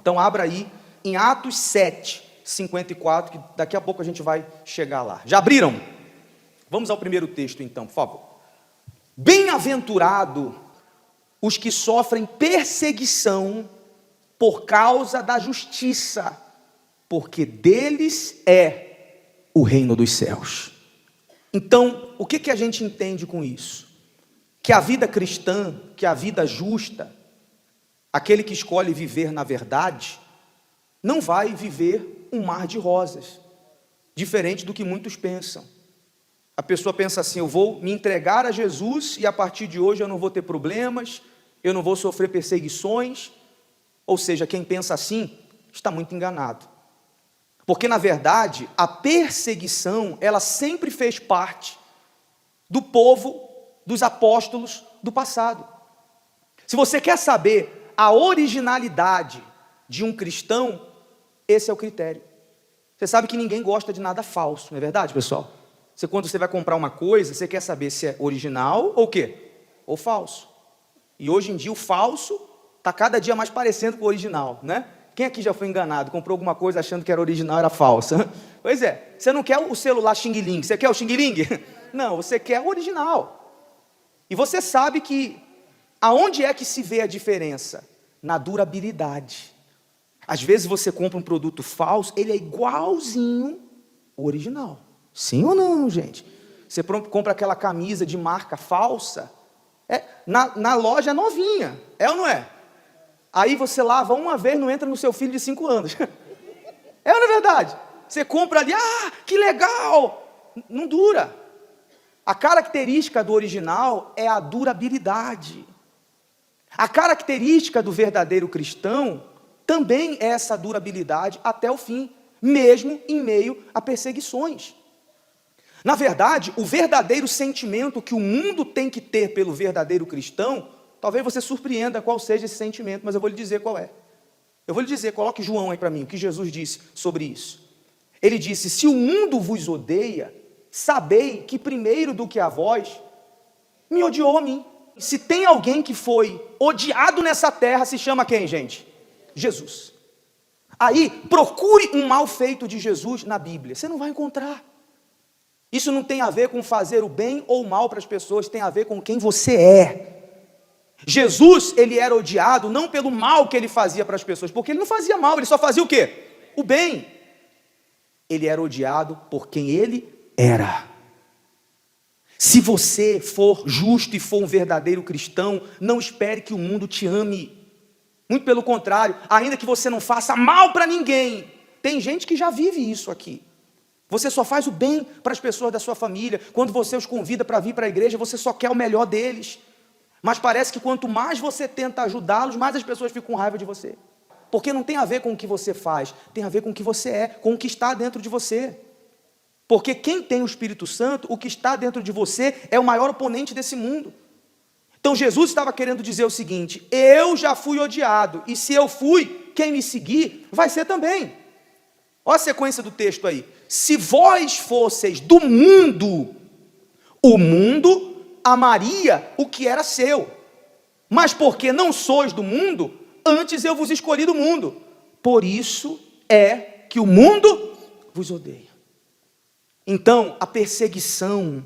Então abra aí em Atos 7, 54, que daqui a pouco a gente vai chegar lá. Já abriram? Vamos ao primeiro texto então, por favor. Bem-aventurado os que sofrem perseguição por causa da justiça, porque deles é o reino dos céus. Então, o que a gente entende com isso? Que a vida cristã, que a vida justa, aquele que escolhe viver na verdade, não vai viver um mar de rosas, diferente do que muitos pensam. A pessoa pensa assim: eu vou me entregar a Jesus e a partir de hoje eu não vou ter problemas, eu não vou sofrer perseguições. Ou seja, quem pensa assim está muito enganado. Porque na verdade, a perseguição, ela sempre fez parte do povo, dos apóstolos do passado. Se você quer saber a originalidade de um cristão, esse é o critério. Você sabe que ninguém gosta de nada falso, não é verdade, pessoal? Quando você vai comprar uma coisa, você quer saber se é original ou o quê? Ou falso. E hoje em dia o falso está cada dia mais parecendo com o original, né? Quem aqui já foi enganado, comprou alguma coisa achando que era original, era falsa? Pois é, você não quer o celular Xing Ling, você quer o Xing Ling? Não, você quer o original. E você sabe que, aonde é que se vê a diferença? Na durabilidade. Às vezes você compra um produto falso, ele é igualzinho ao original. Sim ou não, gente? Você compra aquela camisa de marca falsa, na loja novinha, é ou não é? Aí você lava uma vez, não entra no seu filho de 5 anos. É ou não é verdade? Você compra ali, que legal! Não dura. A característica do original é a durabilidade. A característica do verdadeiro cristão também é essa durabilidade até o fim, mesmo em meio a perseguições. Na verdade, o verdadeiro sentimento que o mundo tem que ter pelo verdadeiro cristão, talvez você surpreenda qual seja esse sentimento, mas eu vou lhe dizer qual é. Eu vou lhe dizer, coloque João aí para mim, o que Jesus disse sobre isso. Ele disse: se o mundo vos odeia, sabei que primeiro do que a vós, me odiou a mim. Se tem alguém que foi odiado nessa terra, se chama quem, gente? Jesus. Aí, procure um mal feito de Jesus na Bíblia, você não vai encontrar. Isso não tem a ver com fazer o bem ou o mal para as pessoas, tem a ver com quem você é. Jesus, ele era odiado não pelo mal que ele fazia para as pessoas, porque ele não fazia mal, ele só fazia o quê? O bem. Ele era odiado por quem ele era. Se você for justo e for um verdadeiro cristão, não espere que o mundo te ame. Muito pelo contrário, ainda que você não faça mal para ninguém, tem gente que já vive isso aqui. Você só faz o bem para as pessoas da sua família. Quando você os convida para vir para a igreja, você só quer o melhor deles. Mas parece que quanto mais você tenta ajudá-los, mais as pessoas ficam com raiva de você. Porque não tem a ver com o que você faz, tem a ver com o que você é, com o que está dentro de você. Porque quem tem o Espírito Santo, o que está dentro de você é o maior oponente desse mundo. Então Jesus estava querendo dizer o seguinte: eu já fui odiado, e se eu fui, quem me seguir vai ser também. Olha a sequência do texto aí. Se vós fosseis do mundo, o mundo amaria o que era seu. Mas porque não sois do mundo, antes eu vos escolhi do mundo. Por isso é que o mundo vos odeia. Então, a perseguição,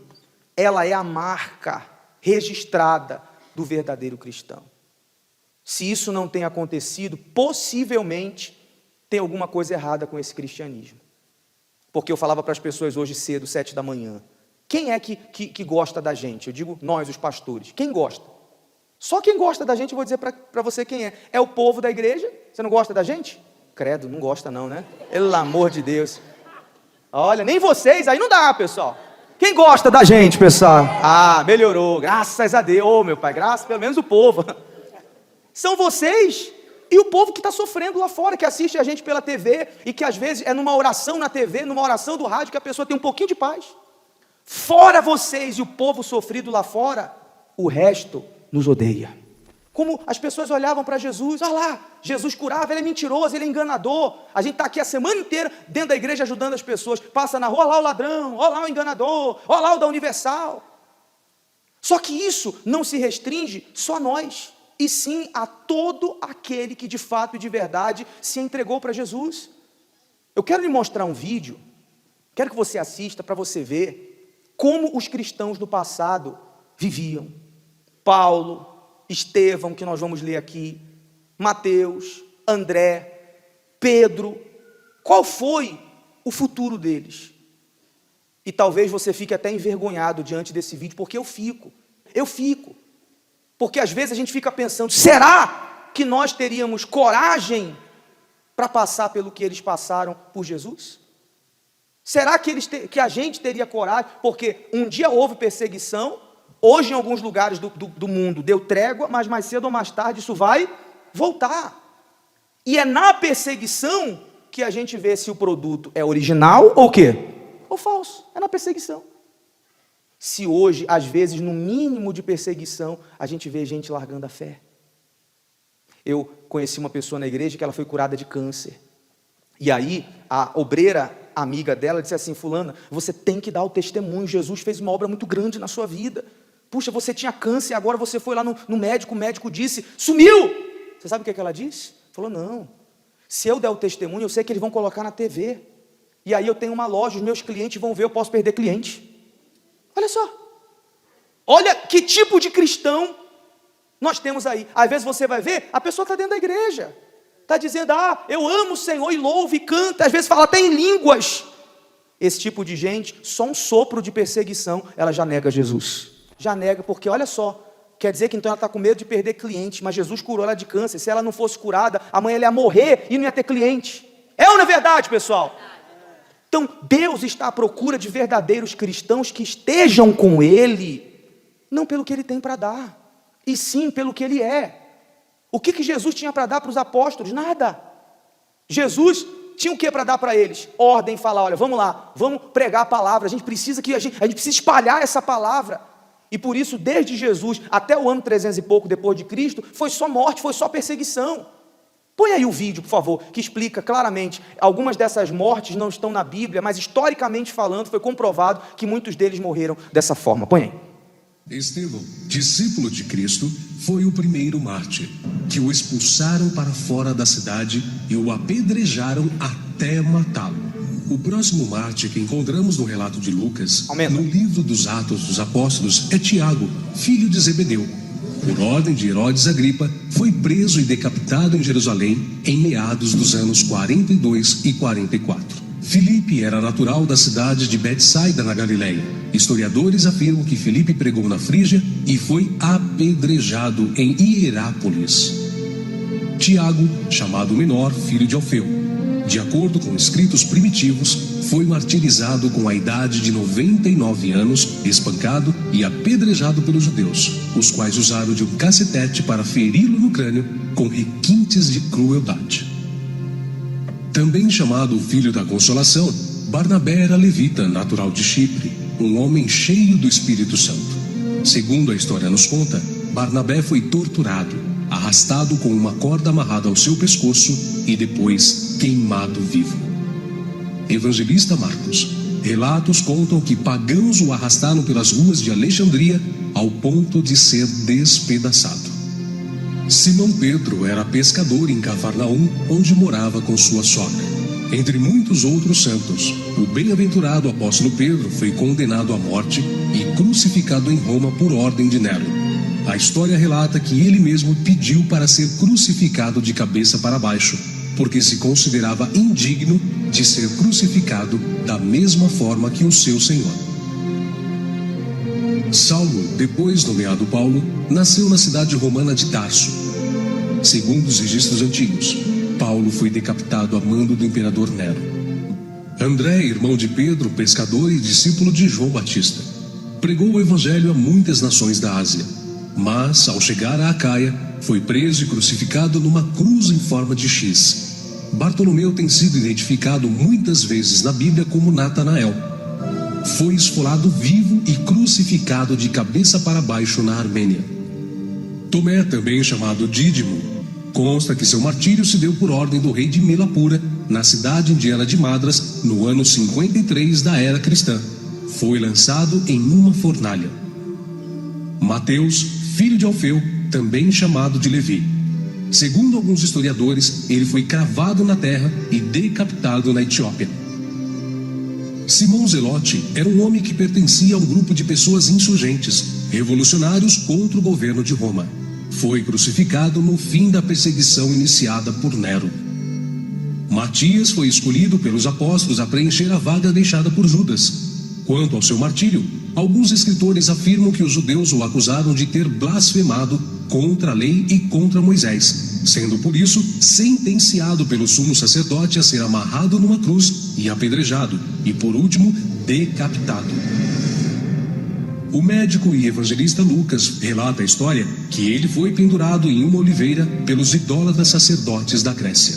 ela é a marca registrada do verdadeiro cristão. Se isso não tem acontecido, possivelmente tem alguma coisa errada com esse cristianismo. Porque eu falava para as pessoas hoje cedo, 7 da manhã, quem é que gosta da gente? Eu digo nós, os pastores. Quem gosta? Só quem gosta da gente, eu vou dizer para você quem é. É o povo da igreja. Você não gosta da gente? Credo, não gosta não, né? Pelo amor de Deus. Olha, nem vocês, aí não dá, pessoal. Quem gosta da gente, pessoal? Melhorou, graças a Deus, meu pai, graças, pelo menos o povo. São vocês e o povo que está sofrendo lá fora, que assiste a gente pela TV, e que às vezes é numa oração na TV, numa oração do rádio, que a pessoa tem um pouquinho de paz. Fora vocês e o povo sofrido lá fora, o resto nos odeia. Como as pessoas olhavam para Jesus, olha lá, Jesus curava, ele é mentiroso, ele é enganador. A gente está aqui a semana inteira dentro da igreja ajudando as pessoas. Passa na rua, olha lá o ladrão, olha lá o enganador, olha lá o da Universal. Só que isso não se restringe só a nós. e sim a todo aquele que de fato e de verdade se entregou para Jesus. Eu quero lhe mostrar um vídeo, quero que você assista para você ver como os cristãos do passado viviam. Paulo, Estevão, que nós vamos ler aqui, Mateus, André, Pedro, qual foi o futuro deles? E talvez você fique até envergonhado diante desse vídeo, porque eu fico. Porque às vezes a gente fica pensando, será que nós teríamos coragem para passar pelo que eles passaram por Jesus? Será que a gente teria coragem? Porque um dia houve perseguição, hoje em alguns lugares do mundo deu trégua, mas mais cedo ou mais tarde isso vai voltar. E é na perseguição que a gente vê se o produto é original ou o quê? Ou falso. É na perseguição. Se hoje, às vezes, no mínimo de perseguição, a gente vê gente largando a fé. Eu conheci uma pessoa na igreja que ela foi curada de câncer. E aí, a obreira amiga dela disse assim, fulana, você tem que dar o testemunho, Jesus fez uma obra muito grande na sua vida. Puxa, você tinha câncer, agora você foi lá no médico, o médico disse, sumiu! Você sabe o que ela disse? Falou, não, se eu der o testemunho, eu sei que eles vão colocar na TV. E aí eu tenho uma loja, os meus clientes vão ver, eu posso perder cliente. Olha só. Olha que tipo de cristão nós temos aí. Às vezes você vai ver, a pessoa está dentro da igreja. Está dizendo, eu amo o Senhor e louvo e canta. Às vezes fala até em línguas. Esse tipo de gente, só um sopro de perseguição, ela já nega Jesus. Já nega, porque olha só. Quer dizer que então ela está com medo de perder cliente. Mas Jesus curou ela de câncer. Se ela não fosse curada, amanhã ela ia morrer e não ia ter cliente. É ou não é verdade, pessoal? Então, Deus está à procura de verdadeiros cristãos que estejam com Ele, não pelo que Ele tem para dar, e sim pelo que Ele é. O que Jesus tinha para dar para os apóstolos? Nada. Jesus tinha o que para dar para eles? Ordem, falar, olha, vamos lá, vamos pregar a palavra, a gente precisa espalhar essa palavra. E por isso, desde Jesus até o ano 300 e pouco depois de Cristo, foi só morte, foi só perseguição. Põe aí o vídeo, por favor, que explica claramente. Algumas dessas mortes não estão na Bíblia, mas historicamente falando, foi comprovado que muitos deles morreram dessa forma. Põe aí. Estevão, discípulo de Cristo, foi o primeiro mártir, que o expulsaram para fora da cidade e o apedrejaram até matá-lo. O próximo mártir que encontramos no relato de Lucas, no livro dos Atos dos Apóstolos, é Tiago, filho de Zebedeu. Por ordem de Herodes Agripa, foi preso e decapitado em Jerusalém em meados dos anos 42 e 44. Filipe era natural da cidade de Betsaida, na Galileia. Historiadores afirmam que Filipe pregou na Frígia e foi apedrejado em Hierápolis. Tiago, chamado menor, filho de Alfeu, de acordo com escritos primitivos, foi martirizado com a idade de 99 anos, espancado e apedrejado pelos judeus, os quais usaram de um cacetete para feri-lo no crânio com requintes de crueldade. Também chamado Filho da Consolação, Barnabé era levita, natural de Chipre, um homem cheio do Espírito Santo. Segundo a história nos conta, Barnabé foi torturado, arrastado com uma corda amarrada ao seu pescoço e depois queimado vivo. Evangelista Marcos, relatos contam que pagãos o arrastaram pelas ruas de Alexandria ao ponto de ser despedaçado. Simão Pedro era pescador em Cafarnaum, onde morava com sua sogra. Entre muitos outros santos, o bem-aventurado apóstolo Pedro foi condenado à morte e crucificado em Roma por ordem de Nero. A história relata que ele mesmo pediu para ser crucificado de cabeça para baixo, porque se considerava indigno de ser crucificado da mesma forma que o seu Senhor. Saulo, depois nomeado Paulo, nasceu na cidade romana de Tarso. Segundo os registros antigos, Paulo foi decapitado a mando do imperador Nero. André, irmão de Pedro, pescador e discípulo de João Batista, pregou o evangelho a muitas nações da Ásia, mas, ao chegar a Acaia, foi preso e crucificado numa cruz em forma de X. Bartolomeu tem sido identificado muitas vezes na Bíblia como Natanael. Foi esfolado vivo e crucificado de cabeça para baixo na Armênia. Tomé, também chamado Dídimo, consta que seu martírio se deu por ordem do rei de Melapura, na cidade indiana de Madras, no ano 53 da era cristã. Foi lançado em uma fornalha. Mateus, filho de Alfeu, também chamado de Levi. Segundo alguns historiadores, ele foi cravado na terra e decapitado na Etiópia. Simão Zelote era um homem que pertencia a um grupo de pessoas insurgentes, revolucionários contra o governo de Roma. Foi crucificado no fim da perseguição iniciada por Nero. Matias foi escolhido pelos apóstolos a preencher a vaga deixada por Judas. Quanto ao seu martírio, alguns escritores afirmam que os judeus o acusaram de ter blasfemado contra a lei e contra Moisés, sendo por isso sentenciado pelo sumo sacerdote a ser amarrado numa cruz e apedrejado, e por último, decapitado. O médico e evangelista Lucas relata a história que ele foi pendurado em uma oliveira pelos idólatras sacerdotes da Grécia.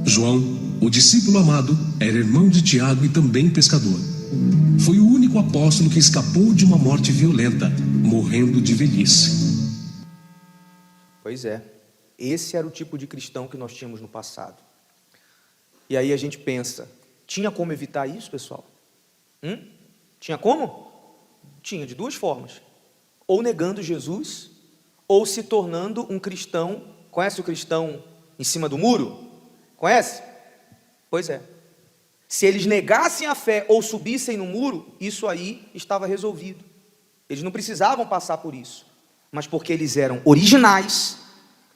João, o discípulo amado, era irmão de Tiago e também pescador. Foi o único apóstolo que escapou de uma morte violenta, morrendo de velhice. Pois é, esse era o tipo de cristão que nós tínhamos no passado. E aí a gente pensa, tinha como evitar isso, pessoal? Tinha como? Tinha, de duas formas. Ou negando Jesus, ou se tornando um cristão. Conhece o cristão em cima do muro? Conhece? Pois é. Se eles negassem a fé ou subissem no muro, isso aí estava resolvido. Eles não precisavam passar por isso. Mas porque eles eram originais,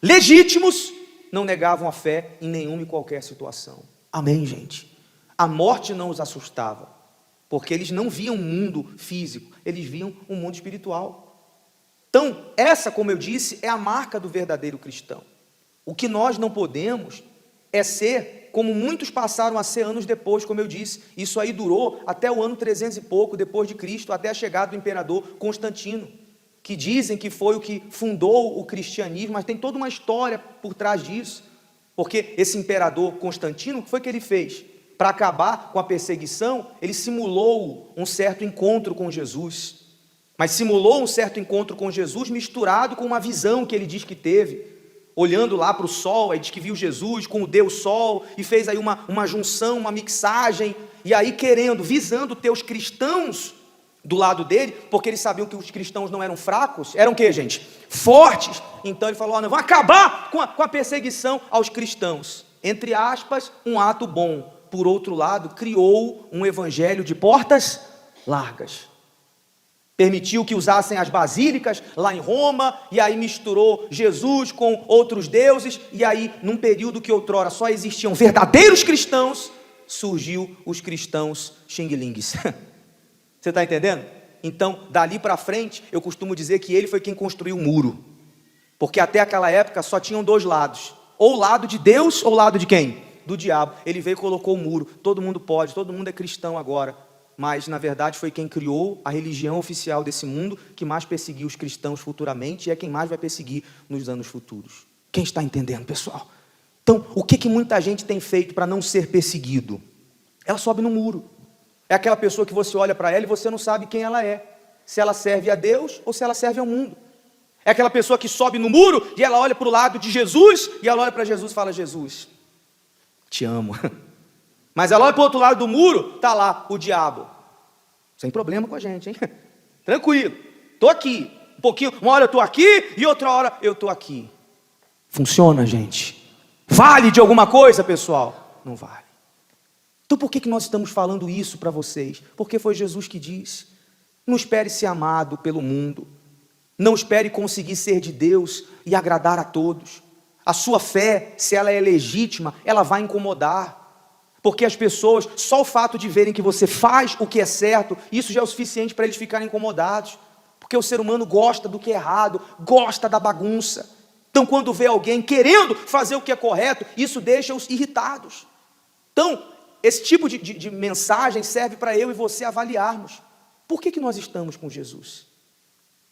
legítimos, não negavam a fé em nenhuma e qualquer situação. Amém, gente? A morte não os assustava, porque eles não viam um mundo físico, eles viam um mundo espiritual. Então, essa, como eu disse, é a marca do verdadeiro cristão. O que nós não podemos é ser como muitos passaram a ser anos depois, como eu disse. Isso aí durou até o ano 300 e pouco depois de Cristo, até a chegada do imperador Constantino, que dizem que foi o que fundou o cristianismo, mas tem toda uma história por trás disso, porque esse imperador Constantino, o que foi que ele fez? Para acabar com a perseguição, ele simulou um certo encontro com Jesus, mas simulou um certo encontro com Jesus misturado com uma visão que ele diz que teve, olhando lá para o sol, aí diz que viu Jesus com o Deus Sol, e fez aí uma junção, uma mixagem, e aí visando ter os cristãos do lado dele, porque eles sabiam que os cristãos não eram fracos, eram o que, gente? Fortes. Então ele falou, não, vão acabar com a perseguição aos cristãos. Entre aspas, um ato bom. Por outro lado, criou um evangelho de portas largas. Permitiu que usassem as basílicas lá em Roma, e aí misturou Jesus com outros deuses, e aí, num período que outrora só existiam verdadeiros cristãos, surgiu os cristãos xing-lings. Você está entendendo? Então, dali para frente, eu costumo dizer que ele foi quem construiu o muro, porque até aquela época só tinham dois lados, ou o lado de Deus, ou o lado de quem? Do diabo. Ele veio e colocou o muro, todo mundo pode, todo mundo é cristão agora, mas na verdade foi quem criou a religião oficial desse mundo, que mais perseguiu os cristãos futuramente, e é quem mais vai perseguir nos anos futuros. Quem está entendendo, pessoal? Então, o que muita gente tem feito para não ser perseguido? Ela sobe no muro. É aquela pessoa que você olha para ela e você não sabe quem ela é, se ela serve a Deus ou se ela serve ao mundo. É aquela pessoa que sobe no muro e ela olha para o lado de Jesus, e ela olha para Jesus e fala, Jesus, te amo. Mas ela olha para o outro lado do muro, está lá o diabo. Sem problema com a gente, hein? Tranquilo, estou aqui. Um pouquinho, uma hora eu estou aqui e outra hora eu estou aqui. Funciona, gente? Vale de alguma coisa, pessoal? Não vale. Então por que nós estamos falando isso para vocês? Porque foi Jesus que disse. Não espere ser amado pelo mundo. Não espere conseguir ser de Deus e agradar a todos. A sua fé, se ela é legítima, ela vai incomodar. Porque as pessoas, só o fato de verem que você faz o que é certo, isso já é o suficiente para eles ficarem incomodados. Porque o ser humano gosta do que é errado, gosta da bagunça. Então quando vê alguém querendo fazer o que é correto, isso deixa-os irritados. Então, esse tipo de mensagem serve para eu e você avaliarmos. Por que nós estamos com Jesus?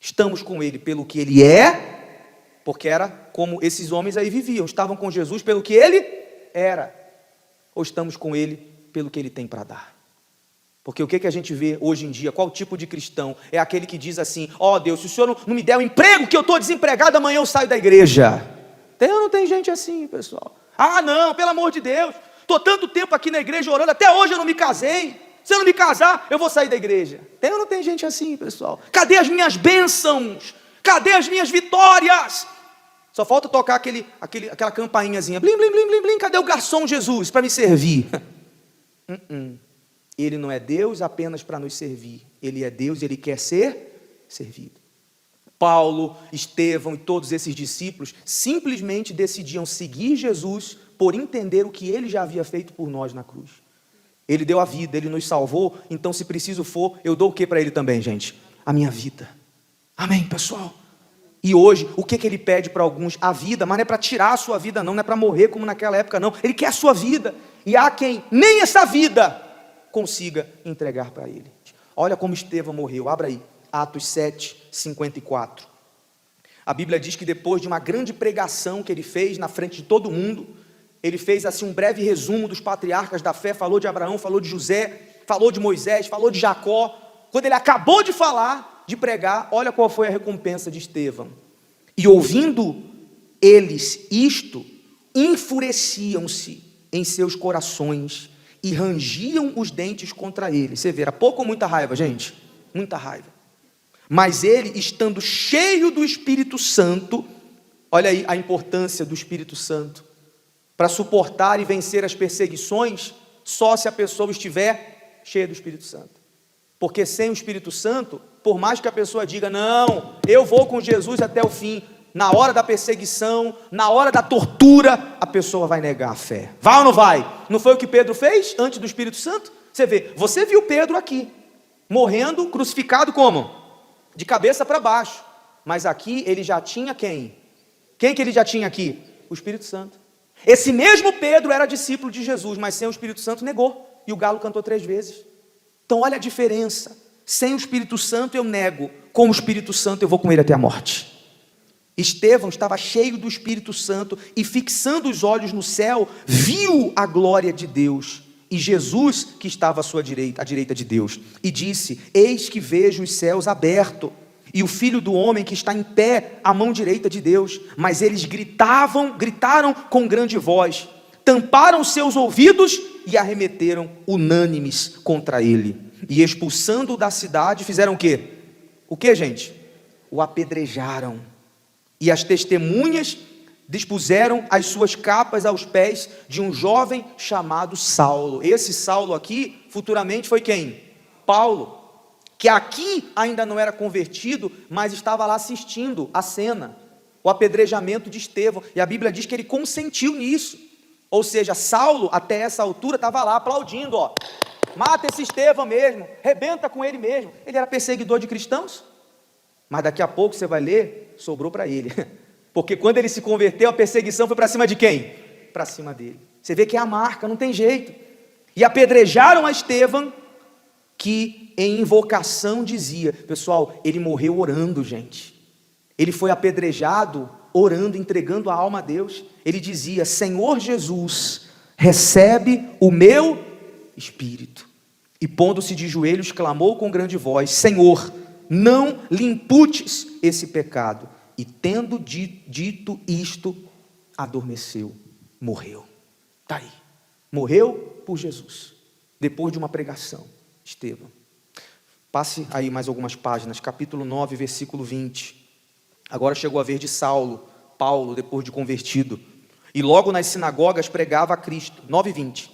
Estamos com Ele pelo que Ele é, porque era como esses homens aí viviam. Estavam com Jesus pelo que Ele era. Ou estamos com Ele pelo que Ele tem para dar? Porque o que a gente vê hoje em dia, qual tipo de cristão? É aquele que diz assim, ó Deus, se o Senhor não me der um emprego, que eu estou desempregado, amanhã eu saio da igreja. Tem ou não tem gente assim, pessoal? Ah não, pelo amor de Deus, estou tanto tempo aqui na igreja orando, até hoje eu não me casei. Se eu não me casar, eu vou sair da igreja. Tem ou não tem gente assim, pessoal? Cadê as minhas bênçãos? Cadê as minhas vitórias? Só falta tocar aquela campainhazinha. Blim, blim, blim, blim, blim. Cadê o garçom Jesus para me servir? Ele não é Deus apenas para nos servir. Ele é Deus e Ele quer ser servido. Paulo, Estevão e todos esses discípulos simplesmente decidiam seguir Jesus por entender o que Ele já havia feito por nós na cruz. Ele deu a vida, Ele nos salvou, então se preciso for, eu dou o que para Ele também, gente? A minha vida. Amém, pessoal? E hoje, o que Ele pede para alguns? A vida, mas não é para tirar a sua vida não é para morrer como naquela época não. Ele quer a sua vida. E há quem nem essa vida consiga entregar para Ele. Olha como Estevão morreu, abra aí, Atos 7, 54. A Bíblia diz que depois de uma grande pregação que ele fez na frente de todo mundo, ele fez assim um breve resumo dos patriarcas da fé, falou de Abraão, falou de José, falou de Moisés, falou de Jacó. Quando ele acabou de falar, de pregar, olha qual foi a recompensa de Estevão. E ouvindo eles isto, enfureciam-se em seus corações e rangiam os dentes contra ele. Você vê, era pouco ou muita raiva, gente? Muita raiva. Mas ele, estando cheio do Espírito Santo, olha aí a importância do Espírito Santo, para suportar e vencer as perseguições, só se a pessoa estiver cheia do Espírito Santo. Porque sem o Espírito Santo, por mais que a pessoa diga, não, eu vou com Jesus até o fim, na hora da perseguição, na hora da tortura, a pessoa vai negar a fé. Vai ou não vai? Não foi o que Pedro fez antes do Espírito Santo? Você vê, você viu Pedro aqui, morrendo, crucificado como? De cabeça para baixo. Mas aqui ele já tinha quem? Quem que ele já tinha aqui? O Espírito Santo. Esse mesmo Pedro era discípulo de Jesus, mas sem o Espírito Santo negou. E o galo cantou 3 vezes. Então olha a diferença. Sem o Espírito Santo eu nego. Com o Espírito Santo eu vou com ele até a morte. Estevão estava cheio do Espírito Santo e fixando os olhos no céu, viu a glória de Deus e Jesus que estava à sua direita, à direita de Deus, e disse, eis que vejo os céus abertos e o Filho do Homem que está em pé à mão direita de Deus. Mas eles gritaram com grande voz, tamparam seus ouvidos e arremeteram unânimes contra ele. E expulsando-o da cidade, fizeram o quê? O que, gente? O apedrejaram. E as testemunhas dispuseram as suas capas aos pés de um jovem chamado Saulo. Esse Saulo aqui, futuramente foi quem? Paulo, que aqui ainda não era convertido, mas estava lá assistindo a cena, o apedrejamento de Estevão. E a Bíblia diz que ele consentiu nisso. Ou seja, Saulo, até essa altura, estava lá aplaudindo, ó. Mata esse Estevão mesmo, rebenta com ele mesmo. Ele era perseguidor de cristãos. Mas daqui a pouco você vai ler, sobrou para ele. Porque quando ele se converteu, a perseguição foi para cima de quem? Para cima dele. Você vê que é a marca, não tem jeito. E apedrejaram a Estevão, que em invocação dizia, pessoal, ele morreu orando, gente. Ele foi apedrejado, orando, entregando a alma a Deus. Ele dizia, Senhor Jesus, recebe o meu espírito. E pondo-se de joelhos, clamou com grande voz, Senhor, não lhe imputes esse pecado. E tendo dito isto, adormeceu, morreu. Está aí, morreu por Jesus, depois de uma pregação. Estevão, passe aí mais algumas páginas, capítulo 9, versículo 20. Agora chegou a vez de Paulo, depois de convertido, e logo nas sinagogas pregava a Cristo, 9:20,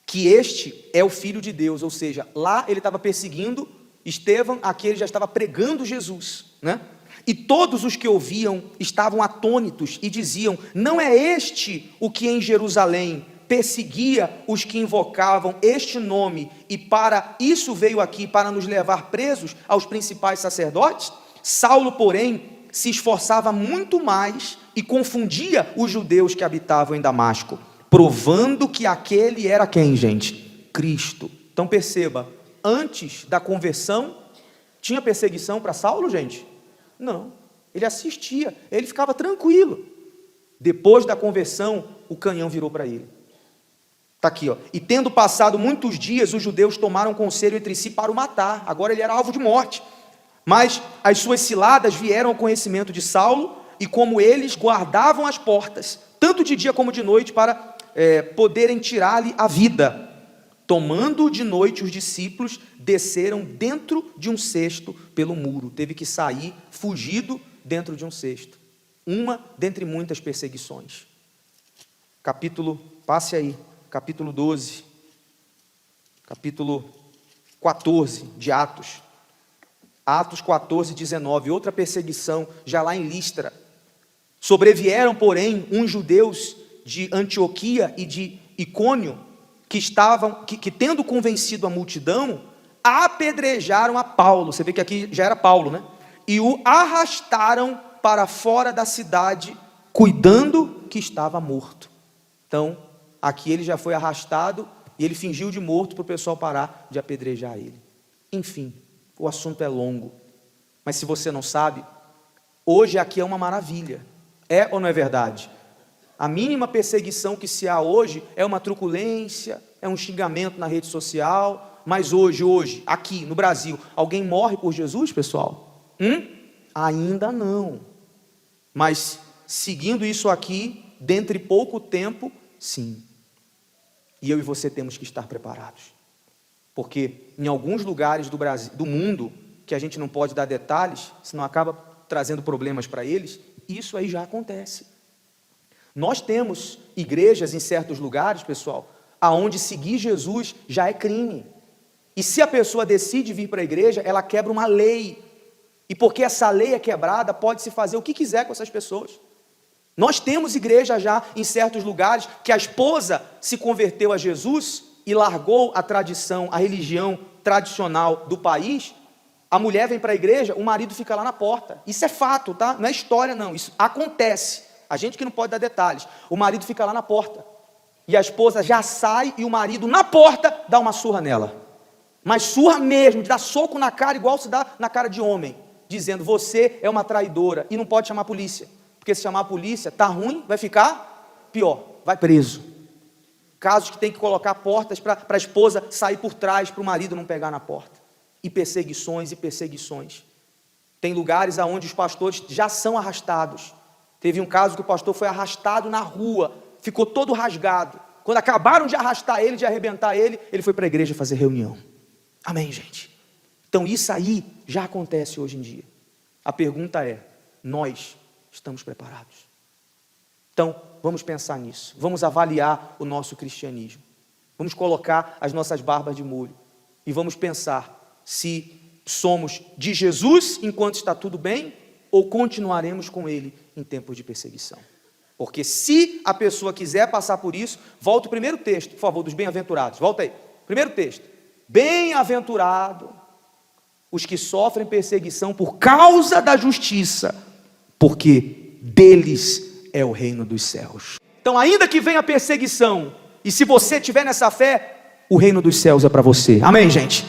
que este é o Filho de Deus, ou seja, lá ele estava perseguindo Estevão, aqui ele já estava pregando Jesus, né? E todos os que ouviam estavam atônitos e diziam, não é este o que em Jerusalém perseguia os que invocavam este nome, e para isso veio aqui, para nos levar presos aos principais sacerdotes? Saulo, porém, se esforçava muito mais e confundia os judeus que habitavam em Damasco, provando que aquele era quem, gente? Cristo. Então perceba, antes da conversão, tinha perseguição para Saulo, gente? Não, ele assistia, ele ficava tranquilo. Depois da conversão, o canhão virou para ele. Está aqui, ó. E tendo passado muitos dias, os judeus tomaram conselho entre si para o matar. Agora ele era alvo de morte. Mas as suas ciladas vieram ao conhecimento de Saulo, e como eles guardavam as portas, tanto de dia como de noite, para poderem tirar-lhe a vida. Tomando de noite os discípulos, desceram dentro de um cesto pelo muro. Teve que sair fugido dentro de um cesto. Uma dentre muitas perseguições. Passe aí, capítulo 12, capítulo 14 de Atos. Atos 14, 19, outra perseguição, já lá em Listra. Sobrevieram, porém, uns judeus de Antioquia e de Icônio, que tendo convencido a multidão, apedrejaram a Paulo. Você vê que aqui já era Paulo, né? E o arrastaram para fora da cidade, cuidando que estava morto. Então, aqui ele já foi arrastado e ele fingiu de morto para o pessoal parar de apedrejar ele. Enfim, o assunto é longo. Mas se você não sabe, hoje aqui é uma maravilha. É ou não é verdade? A mínima perseguição que se há hoje é uma truculência, é um xingamento na rede social. Mas hoje, aqui no Brasil, alguém morre por Jesus, pessoal? Ainda não. Mas seguindo isso aqui, dentre pouco tempo, sim. E eu e você temos que estar preparados. Porque em alguns lugares do Brasil, do mundo, que a gente não pode dar detalhes, senão acaba trazendo problemas para eles, isso aí já acontece. Nós temos igrejas em certos lugares, pessoal, aonde seguir Jesus já é crime. E se a pessoa decide vir para a igreja, ela quebra uma lei. E porque essa lei é quebrada, pode-se fazer o que quiser com essas pessoas. Nós temos igreja já em certos lugares que a esposa se converteu a Jesus e largou a tradição, a religião tradicional do país. A mulher vem para a igreja, o marido fica lá na porta. Isso é fato, tá? Não é história não, isso acontece. A gente que não pode dar detalhes. O marido fica lá na porta. E a esposa já sai e o marido na porta dá uma surra nela. Mas surra mesmo, de dar soco na cara igual se dá na cara de homem. Dizendo, você é uma traidora e não pode chamar a polícia. Porque se chamar a polícia, tá ruim, vai ficar pior, vai preso. Casos que tem que colocar portas para a esposa sair por trás, para o marido não pegar na porta. E perseguições. Tem lugares onde os pastores já são arrastados. Teve um caso que o pastor foi arrastado na rua, ficou todo rasgado. Quando acabaram de arrastar ele, de arrebentar ele, ele foi para a igreja fazer reunião. Amém, gente? Então isso aí já acontece hoje em dia. A pergunta é, nós estamos preparados? Então, vamos pensar nisso. Vamos avaliar o nosso cristianismo. Vamos colocar as nossas barbas de molho. E vamos pensar se somos de Jesus enquanto está tudo bem ou continuaremos com Ele em tempos de perseguição. Porque se a pessoa quiser passar por isso, volta o primeiro texto, por favor, dos bem-aventurados. Volta aí. Primeiro texto. Bem-aventurado os que sofrem perseguição por causa da justiça, porque deles é o reino dos céus. Então, ainda que venha a perseguição, e se você tiver nessa fé, o reino dos céus é para você. Amém, gente?